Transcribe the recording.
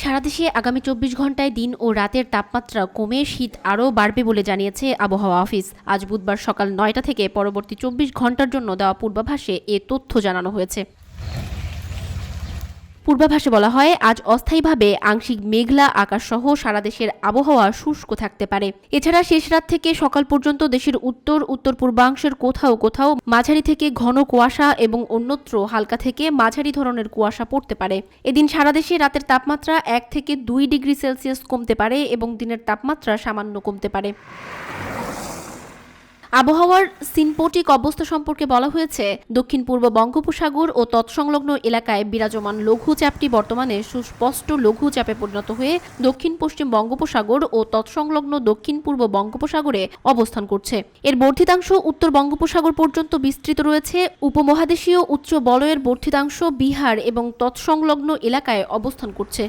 সারা দেশে আগামী ২৪ ঘন্টায় দিন ও রাতের তাপমাত্রা কমে শীত আরও বাড়বে বলে জানিয়েছে আবহাওয়া অফিস। আজ বুধবার সকাল ৯টা থেকে পরবর্তী ২৪ ঘন্টার জন্য দেওয়া পূর্বাভাসে এ তথ্য জানানো হয়েছে। পূর্বাভাসে বলা হয়, আজ অস্থায়ীভাবে আংশিক মেঘলা আকাশ সহ সারা দেশের আবহাওয়া শুষ্ক থাকতে পারে। এছাড়া শেষ রাত থেকে সকাল পর্যন্ত দেশের উত্তর পূর্বাংশের কোথাও কোথাও মাঝারি থেকে ঘন কুয়াশা এবং অন্যত্র হালকা থেকে মাঝারি ধরনের কুয়াশা পড়তে পারে। এদিন সারা দেশে রাতের তাপমাত্রা ১ থেকে ২ ডিগ্রি সেলসিয়াস কমতে পারে এবং দিনের তাপমাত্রা সামান্য কমতে পারে। আবহাওয়ার সিনপটিক অবস্থা সম্পর্কে বলা হয়েছে, দক্ষিণ পূর্ব বঙ্গোপসাগর ও তৎসংলগ্ন এলাকায় বিরাজমান লঘুচাপটি বর্তমানে সুস্পষ্ট লঘুচাপে পরিণত হয়ে দক্ষিণ পশ্চিম বঙ্গোপসাগর ও তৎসংলগ্ন দক্ষিণ পূর্ব বঙ্গোপসাগরে অবস্থান করছে। এর বর্ধিতাংশ উত্তর বঙ্গোপসাগর পর্যন্ত বিস্তৃত রয়েছে। উপমহাদেশীয় উচ্চ বলয়ের বর্ধিতাংশ বিহার এবং তৎসংলগ্ন এলাকায় অবস্থান করছে।